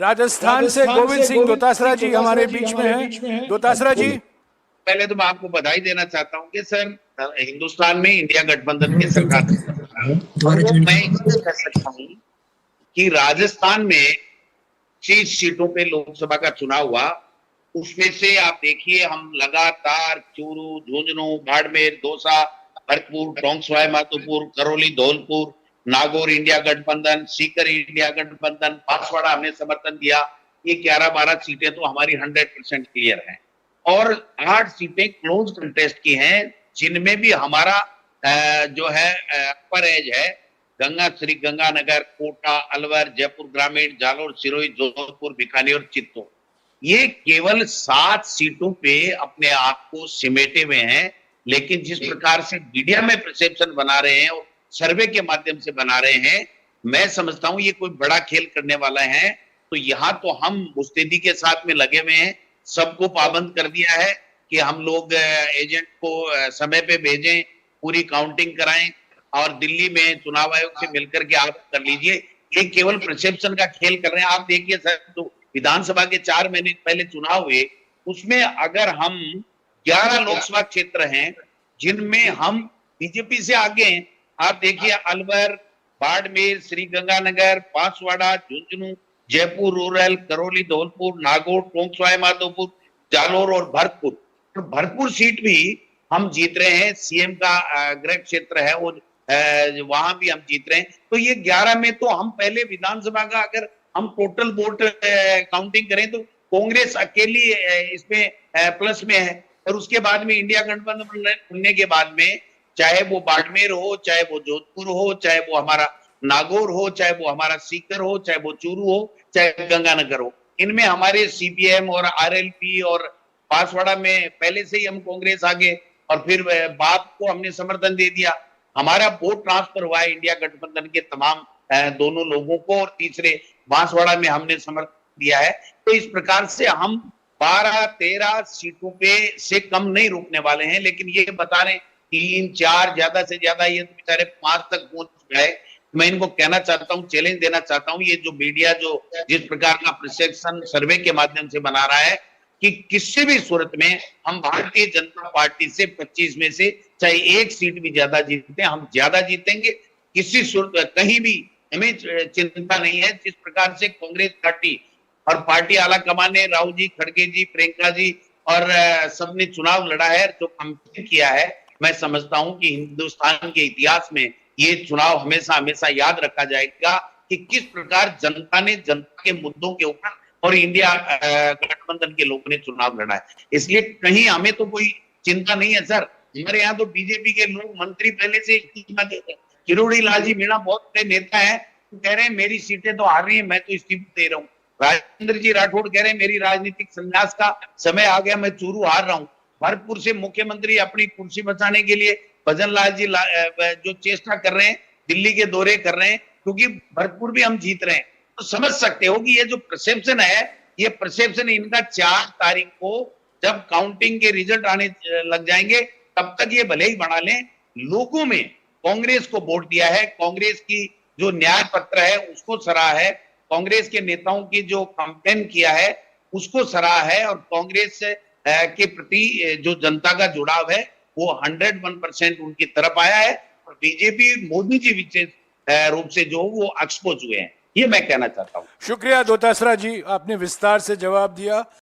राजस्थान से गोविंद सिंह दोतासरा जी हमारे बीच में हैं। दोतासरा जी, पहले तो मैं आपको बधाई देना चाहता हूं कि सर हिंदुस्तान में इंडिया गठबंधन की सरकार है। और वो मैं इसलिए कह सकता हूं कि राजस्थान में 30 सीटों पे लोकसभा का चुनाव हुआ, उसमें से आप देखिए हम लगातार चूरू, झुंझुनू, बाड़मेर, दौसा, भरतपुर, टोंक सवाई माधोपुर, करौली, धौलपुर, नागौर इंडिया गठबंधन, सीकर इंडिया गठबंधन, बांसवाड़ा हमने समर्थन दिया। ये 11-12 सीटें तो हमारी 100% क्लियर हैं और 8 सीटें क्लोज कंटेस्ट की हैं, जिनमें भी हमारा जो है अपर एज है गंगा, श्री गंगानगर, कोटा, अलवर, जयपुर ग्रामीण, जालोर, सिरोही, जोधपुर, बीकानेर और चित्तौड़, ये केवल 7 सीटों पे अपने आप को सिमेटे हुए हैं। लेकिन जिस प्रकार से मीडिया में परसेप्शन बना रहे हैं और सर्वे के माध्यम से बना रहे हैं, मैं समझता हूं ये कोई बड़ा खेल करने वाला है। तो यहाँ तो हम मुस्तैदी के साथ में लगे हुए हैं, सबको पाबंद कर दिया है कि हम लोग एजेंट को समय पे भेजें, पूरी काउंटिंग कराएं और दिल्ली में चुनाव आयोग से मिलकर के आप कर लीजिए। ये केवल परसेप्शन का खेल कर रहे हैं। आप देखिए सर, तो विधानसभा के 4 महीने पहले चुनाव हुए, उसमें अगर हम 11 लोकसभा क्षेत्र हैं जिनमें हम बीजेपी से आगे हैं। आप देखिए अलवर, बाड़मेर, श्री गंगानगर, बांसवाड़ा, झुंझुनू, जयपुर रूरल, करौली, धौलपुर, नागौर, टोंक सवाई माधोपुर, जालोर और भरतपुर। और भरतपुर सीट भी हम जीत रहे हैं। सीएम का गृह क्षेत्र है वो, वहां भी हम जीत रहे हैं। तो ये 11 में तो हम पहले विधानसभा का अगर हम टोटल वोट काउंटिंग करें तो कांग्रेस अकेली इसमें प्लस में है। और उसके बाद में इंडिया गठबंधन बनने के बाद में चाहे वो बाड़मेर हो, चाहे वो जोधपुर हो, चाहे वो हमारा नागौर हो, चाहे वो हमारा सीकर हो, चाहे वो चूरू हो, चाहे गंगानगर हो, इनमें हमारे सीपीएम और आरएलपी और बांसवाड़ा में पहले से ही हम कांग्रेस आगे और फिर बाप को हमने समर्थन दे दिया। हमारा वोट ट्रांसफर हुआ है इंडिया गठबंधन के तमाम दोनों लोगों को और तीसरे बांसवाड़ा में हमने समर्थन दिया है। तो इस प्रकार से हम 12-13 सीटों पे से कम नहीं रुकने वाले हैं। लेकिन ये बता रहे 3-4 ज्यादा से ज्यादा ये तो बेचारे 5 तक पहुंच गए। मैं इनको कहना चाहता हूं, चैलेंज देना चाहता हूं, ये जो मीडिया जो जिस प्रकार का परसेप्शन सर्वे के माध्यम से बना रहा है कि किसी भी सूरत में हम भारतीय जनता पार्टी से 25 में से चाहे 1 सीट भी ज्यादा जीते, हम ज्यादा जीतेंगे। किसी सूरत कहीं भी हमें चिंता नहीं है। जिस प्रकार से कांग्रेस पार्टी और पार्टी आला कमान ने राहुल जी, खड़गे जी, प्रियंका जी और सबने चुनाव लड़ा है, जो कंपेन किया है, मैं समझता हूं कि हिंदुस्तान के इतिहास में ये चुनाव हमेशा हमेशा याद रखा जाएगा कि किस प्रकार जनता ने जनता के मुद्दों के ऊपर और इंडिया गठबंधन के लोगों ने चुनाव लड़ा है। इसलिए कहीं हमें तो कोई चिंता नहीं है सर। हमारे यहाँ तो बीजेपी के लोग मंत्री पहले से इस्तीफा देते हैं। किरोड़ी लाल जी मीणा बहुत बड़े नेता है, तो कह रहे हैं मेरी सीटें तो हार रही है, मैं तो इस्तीफा दे रहा हूँ। राजेंद्र जी राठौड़ कह रहे हैं मेरी राजनीतिक संन्यास का समय आ गया, मैं चूरू हार रहा हूँ। भरतपुर से मुख्यमंत्री अपनी कुर्सी बचाने के लिए भजन लाल जी जो चेष्टा कर रहे हैं, दिल्ली के दौरे कर रहे हैं, क्योंकि भरतपुर भी हम जीत रहे हैं। तो समझ सकते हो कि ये जो परसेप्शन है, ये परसेप्शन इनका 4 तारीख को जब काउंटिंग के रिजल्ट आने लग जाएंगे, तब तक ये भले ही बढ़ा लें। लोगों में कांग्रेस को वोट दिया है, कांग्रेस की जो न्याय पत्र है उसको सराहा है, कांग्रेस के नेताओं की जो कैंपेन किया है उसको सराहा है और कांग्रेस के प्रति जो जनता का जुड़ाव है वो 101% उनकी तरफ आया है। और बीजेपी मोदी जी विशेष रूप से जो वो एक्सपोज हुए हैं, ये मैं कहना चाहता हूं। शुक्रिया दोतासरा जी, आपने विस्तार से जवाब दिया।